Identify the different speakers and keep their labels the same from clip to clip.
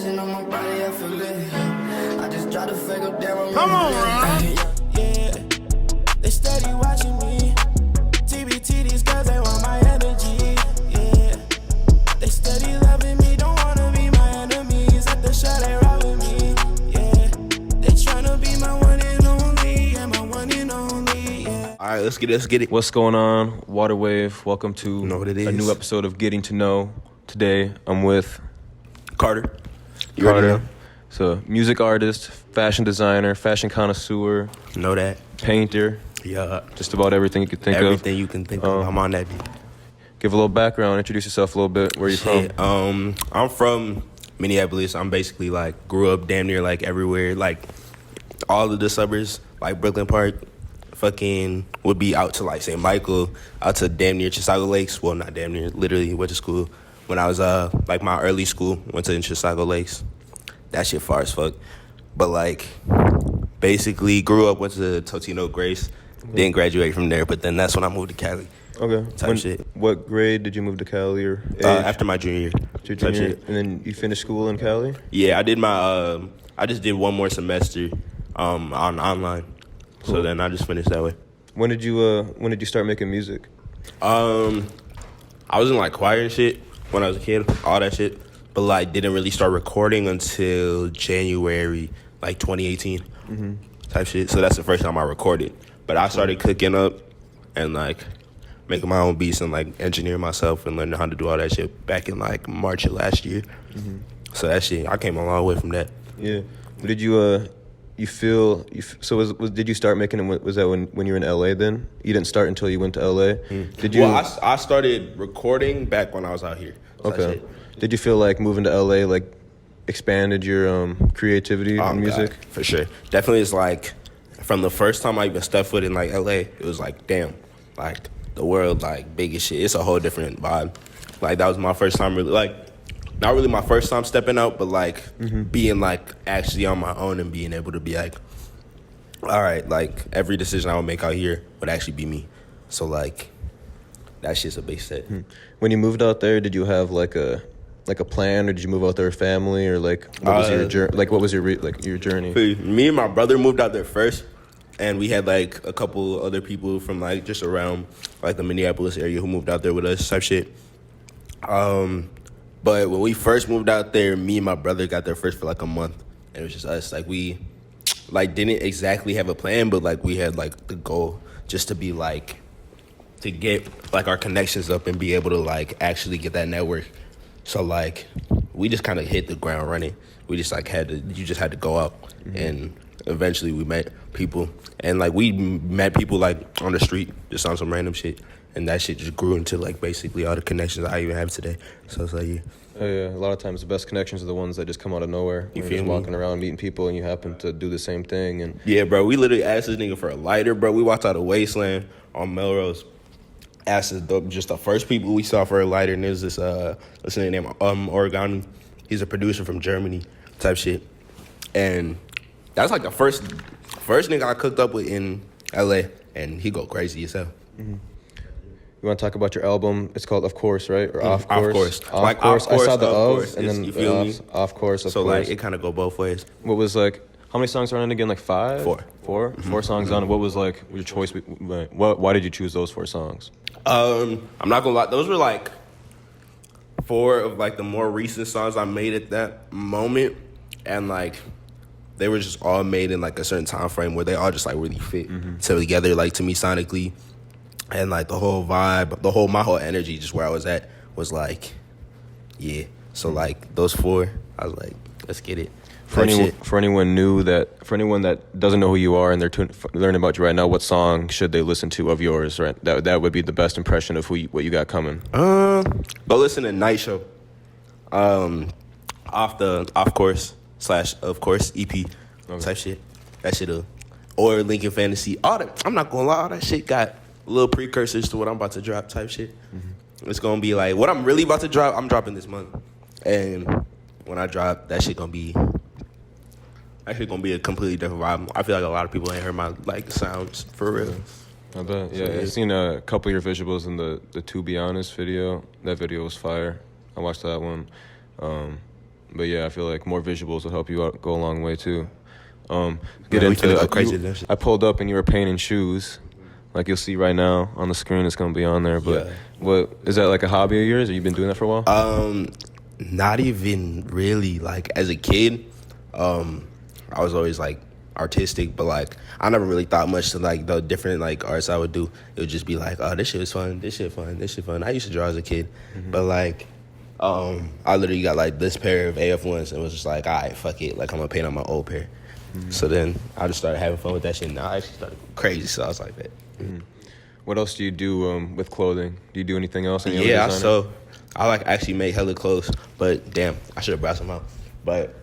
Speaker 1: Medicine on my body, I feel it. I just tried to fake up, damn, I'm
Speaker 2: Come on, Ron.
Speaker 3: Yeah, they steady watching me. TBT, these girls, they want my energy. Yeah, they steady loving me, don't wanna be my enemies. At the shot, they ride with me. Yeah, they tryna be my one and only. Yeah, my one and only. Yeah.
Speaker 4: All right, let's get it.
Speaker 5: What's going on, Waterwave? Welcome to
Speaker 4: Know what it
Speaker 5: a
Speaker 4: is.
Speaker 5: new episode of Getting to Know. Today, I'm with
Speaker 4: Carter. You already
Speaker 5: Carter. So, music artist, fashion designer, fashion connoisseur,
Speaker 4: know that.
Speaker 5: painter,
Speaker 4: Yeah.
Speaker 5: just about everything you could think
Speaker 4: Everything you can think of. I'm on that beat.
Speaker 5: Give a little background, introduce yourself a little bit. Where you from?
Speaker 4: Shit, I'm from Minneapolis. I'm basically like grew up damn near like everywhere, like all of the suburbs, like Brooklyn Park. Fucking would be out to like St. Michael, out to damn near Chisago Lakes. Well, not damn near. Literally went to school when I was like my early school. Went to Chisago Lakes. That shit far as fuck. But like basically grew up, went to Totino Grace. Didn't graduate from there, but then that's when I moved to Cali.
Speaker 5: Okay.
Speaker 4: Type shit.
Speaker 5: What grade did you move to Cali or age?
Speaker 4: After my junior year.
Speaker 5: Your
Speaker 4: Type
Speaker 5: junior,
Speaker 4: shit.
Speaker 5: and then you finished school in Cali?
Speaker 4: Yeah, I did my. I just did one more semester, on online. So
Speaker 5: Cool.
Speaker 4: then I just finished that way.
Speaker 5: When did you start making music?
Speaker 4: I was in like choir and shit when I was a kid, all that shit. But like didn't really start recording until January, like 2018, type shit. So that's the first time I recorded. But I started cooking up and like making my own beats and like engineering myself and learning how to do all that shit back in like March of last year. So that shit, I came a long way from that.
Speaker 5: Yeah. Did you did you start making it? Was that when you were in LA? Then you didn't start until you went to LA. Did you?
Speaker 4: Well, I started recording back when I was out here. So that
Speaker 5: Okay.
Speaker 4: shit.
Speaker 5: Did you feel like moving to LA like expanded your creativity
Speaker 4: Oh,
Speaker 5: in music?
Speaker 4: God, for sure. Definitely, it's like from the first time I even stepped foot in like LA, it was like damn, like the world like big as shit. It's a whole different vibe. Like that was my first time really like, not really my first time stepping out, but like being like actually on my own and being able to be like, all right, like every decision I would make out here would actually be me. So like that shit's a big set.
Speaker 5: When you moved out there, did you have like a plan, or did you move out there with family, or like what was your journey? Like what was your your journey?
Speaker 4: Me and my brother moved out there first, and we had like a couple other people from like just around like the Minneapolis area who moved out there with us, type shit. But when we first moved out there, me and my brother got there first for like a month, and it was just us. Like we like didn't exactly have a plan, but like we had like the goal just to be like to get like our connections up and be able to like actually get that network. So like we just kind of hit the ground running. We just like you just had to go out, and eventually we met people, and like we met people like on the street, just on some random shit, and that shit just grew into like basically all the connections I even have today. So it's like yeah.
Speaker 5: Oh yeah, a lot of times the best connections are the ones that just come out of nowhere.
Speaker 4: You
Speaker 5: You're
Speaker 4: feel
Speaker 5: just
Speaker 4: me?
Speaker 5: walking around meeting people, and you happen to do the same thing. And
Speaker 4: Yeah, bro, we literally asked this nigga for a lighter, bro. We walked out of Wasteland on Melrose. Asked just the first people we saw for a lighter, and there's this listener named Origami. He's a producer from Germany, type shit. And that's like the first nigga I cooked up with in LA, and he go crazy as hell.
Speaker 5: you want to talk about your album? It's called Of Course, right? Or Off
Speaker 4: Off
Speaker 5: Course?
Speaker 4: Course.
Speaker 5: Off
Speaker 4: Like,
Speaker 5: Course.
Speaker 4: Off Course,
Speaker 5: I saw the
Speaker 4: Of
Speaker 5: of,
Speaker 4: Course.
Speaker 5: and then
Speaker 4: You feel me?
Speaker 5: Off Course, Of
Speaker 4: So
Speaker 5: Course.
Speaker 4: like it kind of go both ways.
Speaker 5: What was like? How many songs are on it again? Like 5?
Speaker 4: Four.
Speaker 5: 4? 4 songs on it. What was like your choice? Why did you choose those 4 songs?
Speaker 4: I'm not gonna lie, those were like 4 of like the more recent songs I made at that moment, and like they were just all made in like a certain time frame where they all just like really fit together, like to me sonically, and like the whole vibe, my whole energy, just where I was at was like, yeah. So like those 4, I was like, let's get it.
Speaker 5: For anyone that doesn't know who you are and they're learning about you right now, what song should they listen to of yours? Right, that would be the best impression of what you got coming.
Speaker 4: Go listen to Night Show. Off Course / Of Course EP type shit. That shit or Lincoln Fantasy. All that, I'm not gonna lie, all that shit got little precursors to what I'm about to drop type shit. It's gonna be like what I'm really about to drop. I'm dropping this month, and when I drop, that shit gonna be actually gonna be a completely different vibe. I feel like a lot of people ain't heard my like sounds for real.
Speaker 5: I bet. Yeah, I've seen a couple of your visuals in the To Be Honest video. That video was fire. I watched that one. But yeah, I feel like more visuals will help you out, go a long way too. Get
Speaker 4: Yeah, we
Speaker 5: into
Speaker 4: finna go crazy with that shit.
Speaker 5: I pulled up and you were painting shoes, like you'll see right now on the screen. It's gonna be on there. But
Speaker 4: Yeah.
Speaker 5: what is that, like a hobby of yours? Or you been doing that for a while?
Speaker 4: Not even really. Like as a kid, I was always like artistic, but like I never really thought much to like the different like arts I would do. It would just be like, oh, this shit was fun, this shit fun, this shit fun. I used to draw as a kid, but like, I literally got like this pair of AF1s and was just like, all right, fuck it, like I'm gonna paint on my old pair. So then I just started having fun with that shit. And I actually started going crazy, so I was like that.
Speaker 5: What else do you do with clothing? Do you do anything else? Any other
Speaker 4: Yeah,
Speaker 5: designer?
Speaker 4: so I like actually make hella clothes, but damn, I should have brought some out. But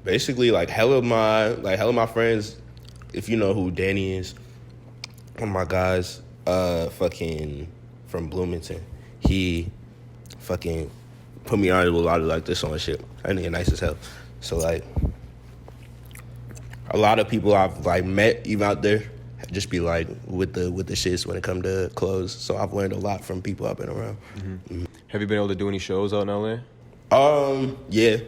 Speaker 4: basically, like hella of my friends, if you know who Danny is, one of my guys, fucking from Bloomington, he fucking put me on with a lot of like this on shit. That nigga nice as hell. So like, a lot of people I've like met even out there just be like with the shits when it come to clothes. So I've learned a lot from people I've been around.
Speaker 5: Have you been able to do any shows out in LA?
Speaker 4: Yeah,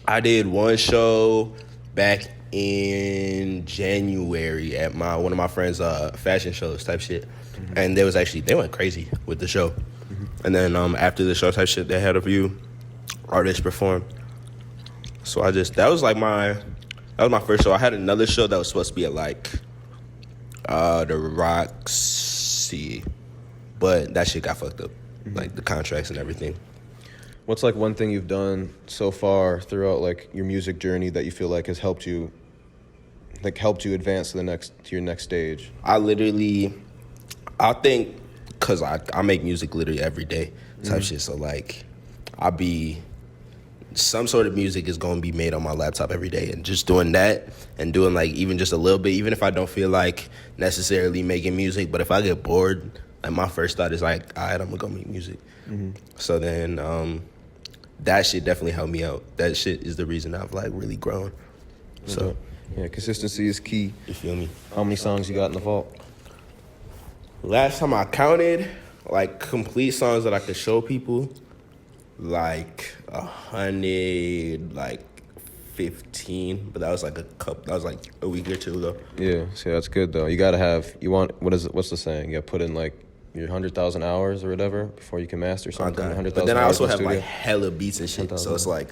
Speaker 4: I did one show back in January at one of my friends' fashion shows type shit, and they went crazy with the show. And then after the show type shit, they had a few artists perform. So that was my first show. I had another show that was supposed to be at like the Roxy, but that shit got fucked up, like the contracts and everything.
Speaker 5: What's like one thing you've done so far throughout like your music journey that you feel like has helped you advance to your next stage? I
Speaker 4: think because I make music literally every day type shit, so like some sort of music is going to be made on my laptop every day, and just doing that and doing like even just a little bit, even if I don't feel like necessarily making music, but if I get bored, like my first thought is like, all right, I'm gonna go make music. So then that shit definitely helped me out. That shit is the reason I've like really grown. So
Speaker 5: yeah, consistency is key.
Speaker 4: you feel me?
Speaker 5: How many songs you got in the vault?
Speaker 4: Last time I counted, like complete songs that I could show people, like 100, like 15, but that was like a week or two though.
Speaker 5: Yeah, see, that's good though. You gotta have, what's the saying? You gotta put in like your 100,000 hours or whatever before you can master something. 100,000
Speaker 4: But then I also
Speaker 5: hours in
Speaker 4: have
Speaker 5: the
Speaker 4: like
Speaker 5: studio.
Speaker 4: hella beats and shit, so it's like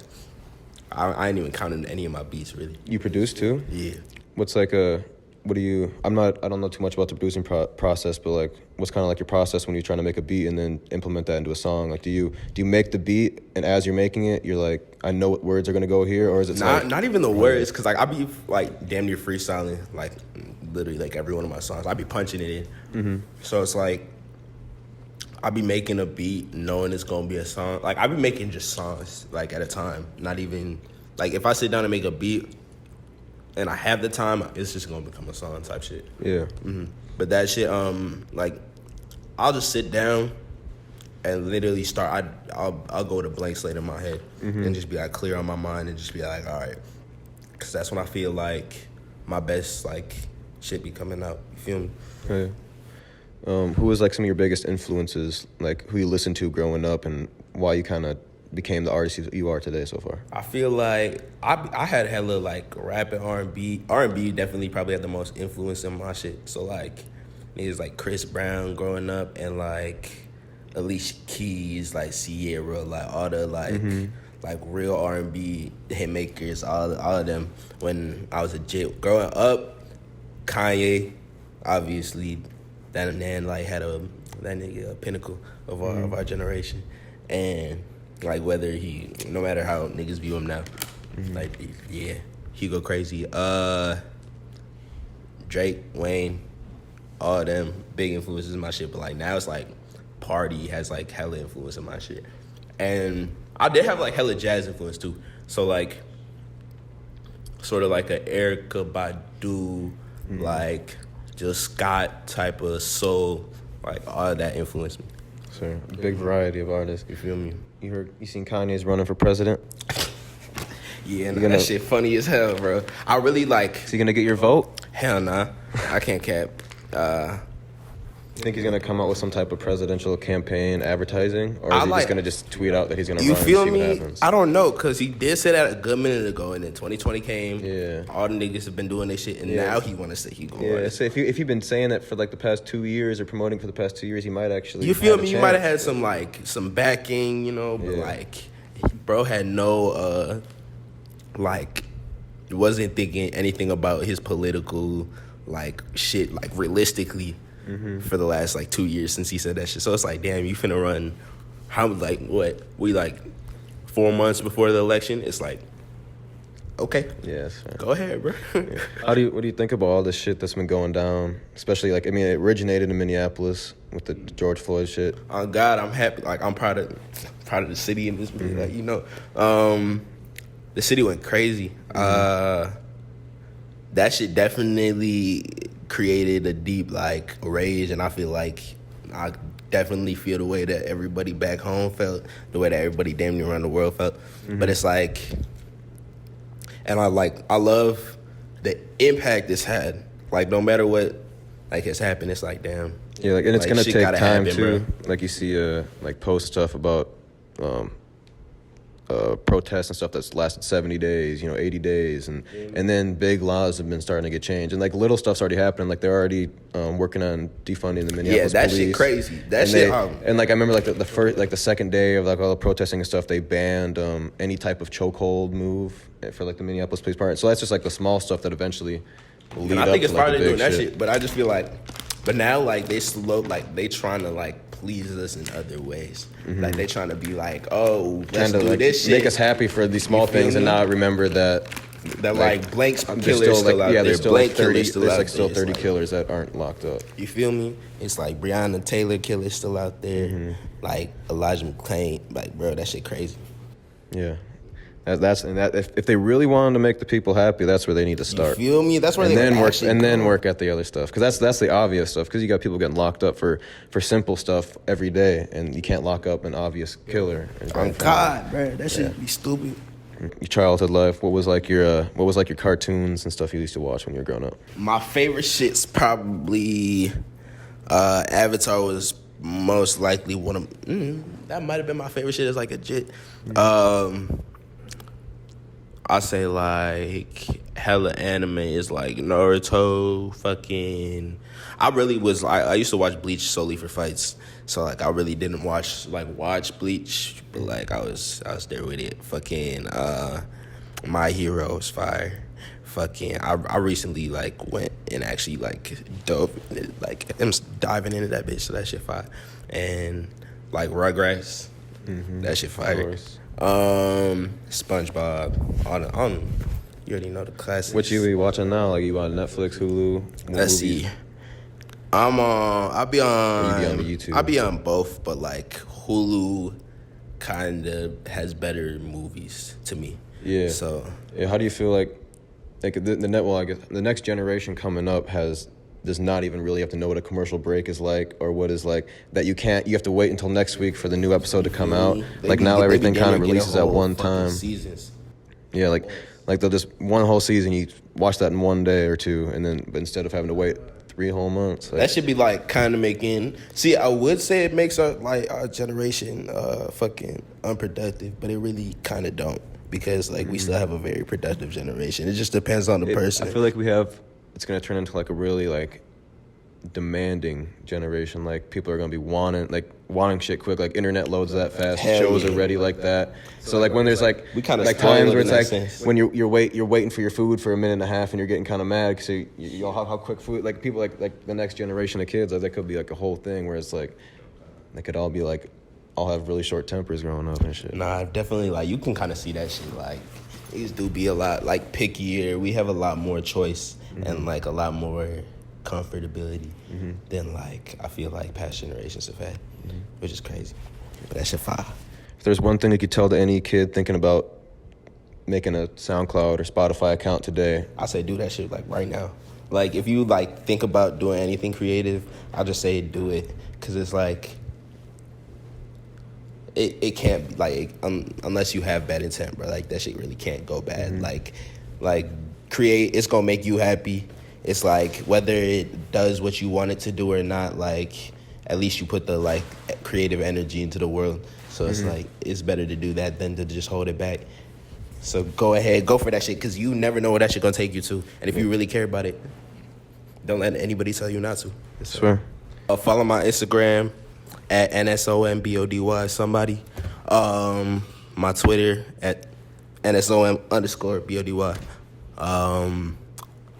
Speaker 4: I ain't even counting any of my beats really.
Speaker 5: You produce too?
Speaker 4: Yeah.
Speaker 5: What's like I don't know too much about the producing process, but like what's kind of like your process when you're trying to make a beat and then implement that into a song? Like do you make the beat and as you're making it, you're like, I know what words are gonna go here, or is it
Speaker 4: Not even the words, cause like I be like damn near freestyling, like literally like every one of my songs. I be punching it in. So it's like I be making a beat knowing it's gonna be a song. Like I be making just songs like at a time. Not even like if I sit down and make a beat and I have the time, it's just gonna become a song type shit.
Speaker 5: Yeah.
Speaker 4: But that shit, like I'll just sit down and literally start. I'll go with a blank slate in my head and just be like clear on my mind and just be like, all right, because that's when I feel like my best like shit be coming out. You feel me?
Speaker 5: Okay. Who was like some of your biggest influences, like who you listened to growing up, and why you kind of became the artist you are today so far?
Speaker 4: I feel like I had hella like rap and R&B. R&B definitely probably had the most influence in my shit. So like niggas like Chris Brown growing up and like Alicia Keys, like Sierra, like all the like real R&B hit makers, all of them. When I was a kid growing up, Kanye, obviously, that man like had that nigga a pinnacle of our generation, and like no matter how niggas view him now, like yeah, he go crazy. Drake, Wayne, all them big influences in my shit, but like now it's like Party has like hella influence in my shit, and I did have like hella jazz influence too. So like sort of like a Erykah Badu, like Jill Scott type of soul, like all of that influenced me.
Speaker 5: Sure. Big variety of artists.
Speaker 4: You feel me?
Speaker 5: You seen Kanye's running for president?
Speaker 4: Yeah, nah, that shit funny as hell, bro. I really like.
Speaker 5: Is he gonna get your vote?
Speaker 4: Hell nah, I can't cap.
Speaker 5: You think he's gonna come out with some type of presidential campaign advertising, or
Speaker 4: I
Speaker 5: is he
Speaker 4: like-
Speaker 5: just gonna just tweet out that he's gonna
Speaker 4: You
Speaker 5: run
Speaker 4: feel
Speaker 5: and see
Speaker 4: me?
Speaker 5: what happens?
Speaker 4: I don't know, cause he did say that a good minute ago, and then 2020 came.
Speaker 5: Yeah.
Speaker 4: All the niggas have been doing this shit, and
Speaker 5: Yeah.
Speaker 4: now he want to say he going.
Speaker 5: Yeah, so if you've been saying that for like the past 2 years or promoting for the past 2 years, he might actually.
Speaker 4: You feel
Speaker 5: have a
Speaker 4: me? You might have
Speaker 5: chance.
Speaker 4: had some backing, you know, but
Speaker 5: Yeah.
Speaker 4: like, bro had no like, wasn't thinking anything about his political like shit like realistically for the last like 2 years since he said that shit. So it's like, damn, you finna run how like what we like 4 months before the election? It's like, okay,
Speaker 5: Yeah, that's fair.
Speaker 4: go ahead, bro.
Speaker 5: What do you think about all this shit that's been going down? Especially like, I mean, it originated in Minneapolis with the George Floyd shit.
Speaker 4: Oh God, I'm happy. Like I'm proud of the city and this. Like, you know, the city went crazy. That shit definitely created a deep like rage, and I feel like I definitely feel the way that everybody back home felt, the way that everybody damn near around the world felt. But it's like, and I love the impact it's had. Like no matter what like has happened, it's like damn.
Speaker 5: Yeah, like, and it's
Speaker 4: Like,
Speaker 5: gonna
Speaker 4: shit
Speaker 5: take
Speaker 4: gotta
Speaker 5: time
Speaker 4: happen,
Speaker 5: too.
Speaker 4: bro.
Speaker 5: Like you see, like post stuff about protests and stuff that's lasted 70 days, 80 days, and then big laws have been starting to get changed, and like little stuff's already happening. Like they're already working on defunding the Minneapolis
Speaker 4: that
Speaker 5: police.
Speaker 4: shit crazy. That
Speaker 5: and
Speaker 4: shit.
Speaker 5: and like I remember like the first, like the second day of like all the protesting and stuff, they banned any type of chokehold move for like the Minneapolis Police Department. So that's just like the small stuff that eventually will lead
Speaker 4: And I
Speaker 5: up
Speaker 4: think
Speaker 5: to
Speaker 4: it's
Speaker 5: like
Speaker 4: part
Speaker 5: the
Speaker 4: of
Speaker 5: big
Speaker 4: doing that shit. But I just feel like, but now like they trying to like please us in other ways. Like they trying to be like, oh, let's
Speaker 5: Trying to
Speaker 4: do
Speaker 5: like
Speaker 4: this shit.
Speaker 5: make us happy for these small
Speaker 4: You feel
Speaker 5: things and
Speaker 4: me?
Speaker 5: not remember that
Speaker 4: that like blanks
Speaker 5: there's
Speaker 4: killers still out there.
Speaker 5: there's still
Speaker 4: Blank
Speaker 5: like 30
Speaker 4: killers still
Speaker 5: there's
Speaker 4: out
Speaker 5: like still
Speaker 4: there. It's
Speaker 5: 30
Speaker 4: like-
Speaker 5: killers that aren't locked up.
Speaker 4: You feel me? It's like Breonna Taylor killer still out there. Like Elijah McClain. Like bro, that shit crazy.
Speaker 5: Yeah. If they really wanted to make the people happy, that's where they need to
Speaker 4: You
Speaker 5: start.
Speaker 4: feel me? That's where
Speaker 5: And
Speaker 4: they
Speaker 5: then
Speaker 4: would
Speaker 5: work
Speaker 4: actually
Speaker 5: and then
Speaker 4: go.
Speaker 5: work at the other stuff, because that's the obvious stuff. Because you got people getting locked up for simple stuff every day, and you can't lock up an obvious killer.
Speaker 4: Oh God, bro, that shit be stupid.
Speaker 5: Your childhood life. What was like your cartoons and stuff you used to watch when you were growing up?
Speaker 4: My favorite shit's probably Avatar was most likely one of that might have been my favorite shit as like a jit. I say like hella anime is like Naruto, fucking. I used to watch Bleach solely for fights, so like I really didn't watch Bleach, but like I was there with it. Fucking My Hero is fire. Fucking I recently like went and actually like dove like I'm diving into that bitch, so that shit fire. And like Rugrats, that shit fire.
Speaker 5: course.
Speaker 4: SpongeBob, all the you already know the classics.
Speaker 5: What you be watching now? Like you on Netflix, Hulu? What
Speaker 4: Let's
Speaker 5: movies?
Speaker 4: see. I'll be on.
Speaker 5: You be on the YouTube?
Speaker 4: I'll be on both, but like Hulu kind of has better movies to me.
Speaker 5: Yeah.
Speaker 4: So
Speaker 5: Yeah, how do you feel like I guess the next generation coming up does not even really have to know what a commercial break is like, or what is like that you have to wait until next week for the new episode to come out.
Speaker 4: They
Speaker 5: Like
Speaker 4: be-
Speaker 5: now
Speaker 4: they be
Speaker 5: everything
Speaker 4: damn
Speaker 5: kind of
Speaker 4: near get a
Speaker 5: releases at
Speaker 4: whole
Speaker 5: one
Speaker 4: fucking
Speaker 5: time.
Speaker 4: Seasons.
Speaker 5: Yeah, like they'll just one whole season, you watch that in one day or two, and then but instead of having to wait 3 whole months. Like,
Speaker 4: That should be like kind of making. See, I would say it makes our generation fucking unproductive, but it really kind of don't, because like we still have a very productive generation. It just depends on the person.
Speaker 5: I feel like it's gonna turn into like a really like demanding generation. Like people are gonna be wanting shit quick. Like internet loads that fast.
Speaker 4: Hell
Speaker 5: Shows
Speaker 4: yeah.
Speaker 5: are ready like that. So like when there's like
Speaker 4: We kinda
Speaker 5: like
Speaker 4: spoiled
Speaker 5: times where
Speaker 4: in
Speaker 5: it's
Speaker 4: that
Speaker 5: like
Speaker 4: sense.
Speaker 5: when you're waiting for your food for a minute and a half and you're getting kind of mad because you know how quick food, like people like the next generation of kids, like that could be like a whole thing where it's like they could all be like all have really short tempers growing up and shit.
Speaker 4: Nah, definitely. Like you can kind of see that shit. Like these do be a lot like pickier. We have a lot more choice and like a lot more comfortability than like I feel like past generations have had, which is crazy. But that shit fire.
Speaker 5: If there's one thing you could tell to any kid thinking about making a SoundCloud or Spotify account today,
Speaker 4: I say do that shit like right now. Like if you like think about doing anything creative, I'll just say do it, because it's like it can't be like unless you have bad intent, bro. Like that shit really can't go bad. Like create, it's gonna make you happy. it's like whether it does what you want it to do or not, like at least you put the like creative energy into the world. So it's like it's better to do that than to just hold it back. So go ahead, go for that shit, because you never know where that shit gonna take you to. And if you really care about it, don't let anybody tell you not to.
Speaker 5: Swear.
Speaker 4: Follow my Instagram at NSOMBODY somebody. My Twitter at NSOM_BODY.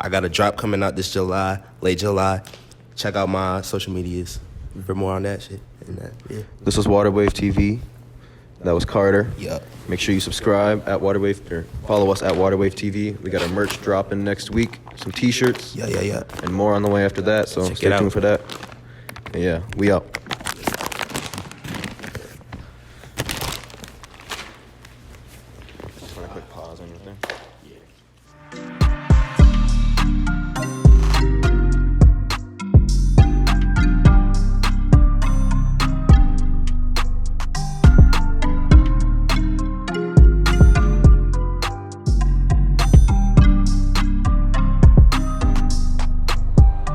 Speaker 4: I got a drop coming out this July, late July. Check out my social medias for more on that shit. And that, yeah.
Speaker 5: This was Waterwave TV. That was Carter.
Speaker 4: Yup.
Speaker 5: Make sure you subscribe at Waterwave, or follow us at Waterwave TV. We got our merch dropping next week, some t-shirts.
Speaker 4: Yeah.
Speaker 5: And more on the way after that, so
Speaker 4: Check it
Speaker 5: stay
Speaker 4: out.
Speaker 5: tuned for that. And yeah, we out.